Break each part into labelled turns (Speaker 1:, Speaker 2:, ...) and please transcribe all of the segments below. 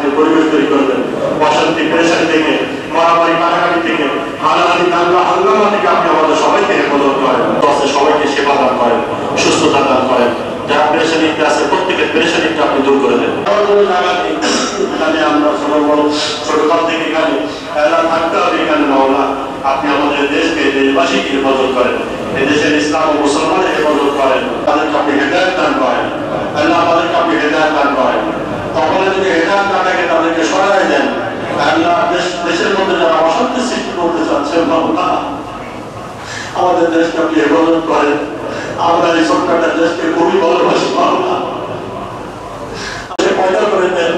Speaker 1: শান্তির পরিবেশ তৈরি করে দেন। অশান্তি পেরেশানি থেকে, মারামারি কাটাকাটি থেকে, হানাহানি দাঙ্গা হাঙ্গামা থেকে আপনি আমাদের সবাইকে হেফাজত করেন, সবাইকে সেবা দান করেন, সুস্থতা দান করেন। যারা পেরেশানিতে আছে প্রত্যেকের পেরেশানিটা আপনি দূর করে দেন। এখানে আমরা ছোটকাল থেকে এখানে থাকতে হবে এখানে মাওলা, আপনি আমাদের দেশকে, দেশবাসীকে হেফাজত করেন, এদেশের ইসলাম ও মুসলমানের হেফাজত করেন, তাদেরকে আপনি হেদায়েত দান করেন। আল্লাহ আমাদেরকে আপনি হেদায়েত দান করেন। তখন যদি হেদায়েত না থাকে তাদেরকে সরাই দেন। আল্লাহ দেশের মধ্যে যারা অশান্তি সৃষ্টি করতে চাচ্ছেন মাওলা, আমাদের দেশকে আপনি হেফাজত করেন। আমরা এই সরকারটা দেশকে খুবই ভালোবাসি মাওলা, পয়দা করে দেন।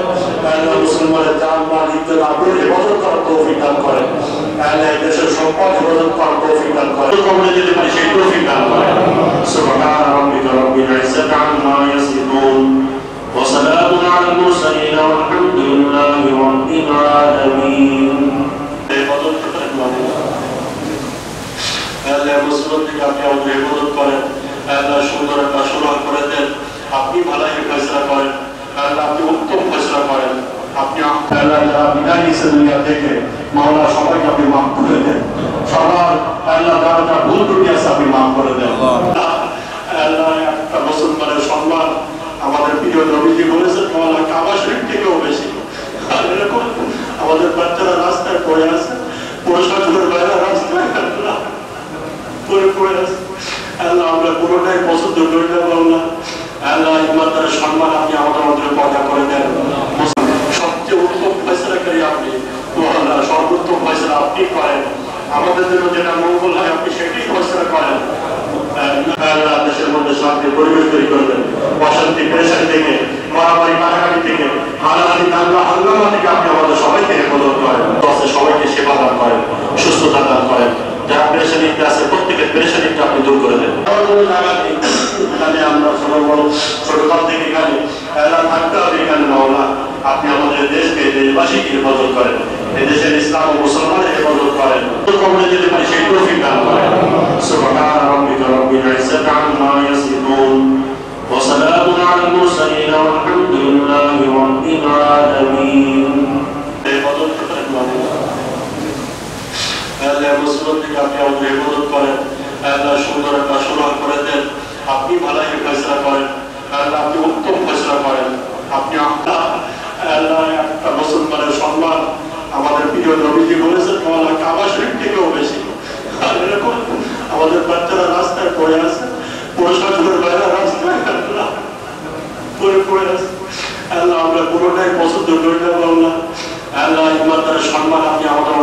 Speaker 1: মুসলমানের জান মাল ইজ্জত আবরুর হেফাজত করার তৌফিক দান করেন। দেশের সম্পদ হেফাজত করার তৌফিক দান করেন। কবরে যেতে পারি সেই তৌফিক দান করেন। সুবহান রাব্বিকা রাব্বিল ইজ্জাতি আম্মা ইয়াসিফুন ওয়া সালামুন আলাল মুরসালিন ওয়ালহামদুলিল্লাহি রাব্বিল আলামিন। হেফাজত করেন মাওলা, আল্লাহ মুসলিম থেকে আপনি আমাদের হেফাজত করেন। আল্লাহ সুন্দর একটা সুরাহ করে দেন। আপনি ভালাই ফয়সালা করেন। আল্লাহ আপনি উত্তম ফয়সালা করেন। আপনি আল্লাহ যারা বিদায় নিয়েছে দুনিয়া থেকে মাওলা সবাইকে আপনি মাফ করে দেন। সবার আল্লাহ যারা ভুল ত্রুটি আছে আপনি মাফ করে দেন। আল্লাহ একটা মুসলমানের সম্মান আমাদের প্রিয় নবীজি বলেছেন মাওলা কাবা শরীফ থেকেও বেশি। আর এরকম আমাদের বাচ্চারা রাস্তায় পড়ে আছে, প্রশাসনের বাইরে রাস্তায় পড়ে আছে। আল্লাহ আমরা পুরোটাই পছন্দ করি না মাওলা। আল্লাহ ইমানদারের সম্মান আপনি আমাদের মধ্যে পয়দা করে দেন। সবচেয়ে উত্তম ফয়সালাকারী আপনি মাওলা, সর্বোত্তম ফয়সালা আপনি করেন। আমাদের জন্য যেটা মঙ্গল হয় আপনি সেটাই ফয়সালা করেন। আল্লাহ দেশের মধ্যে শান্তির পরিবেশ তৈরি করে দেন। অশান্তি পেরেশানি থেকে, মারামারি কাটাকাটি থেকে, হানাহানি দাঙ্গা হাঙ্গামা থেকে আপনি আমাদের সবাইকে হেফাজত করেন, সবাইকে সেবা দান করেন, সুস্থতা দান করেন। যারা পেরেশানিতে আছে প্রত্যেকের পেরেশানিটা আপনি দূর করে দেন। এখানে আমরা ছোটকাল থেকে এখানে থাকতে হবে এখানে মাওলা, আপনি আমাদের দেশকে, দেশবাসীকে হেফাজত করেন, এদেশের ইসলাম ও মুসলমানের হেফাজত করেন। কবরে যেতে পারি সেই তৌফিক দান করেন। সুবহান রাব্বিকা রাব্বিল ইজ্জাতি আম্মা ইয়াসিফুন ওয়া সালামুন আলাল মুরসালিন ওয়ালহামদুলিল্লাহি রাব্বিল আলামিন। হেফাজত করেন মাওলা, আল্লাহ মুসলিম থেকে আপনি আমাদের হেফাজত করেন। আল্লাহ সুন্দর একটা সুরাহ করে দেন। আপনি ভালাই ফয়সালা করেন। আল্লাহ আপনি উত্তম ফয়সালা করেন। আপনি আল্লাহ একটা মুসলমানের সম্মান আমাদের প্রিয় নবীজি বলেছেন মাওলা কাবা শরীফ থেকেও বেশি। আর এরকম আমাদের বাচ্চারা রাস্তায় পড়ে আছে, প্রশাসনের বাইরে রাস্তায় পড়ে আছে। আল্লাহ আমরা পুরোটাই পছন্দ করি না মাওলা। আল্লাহ ইমানদারের সম্মান আপনি আমাদের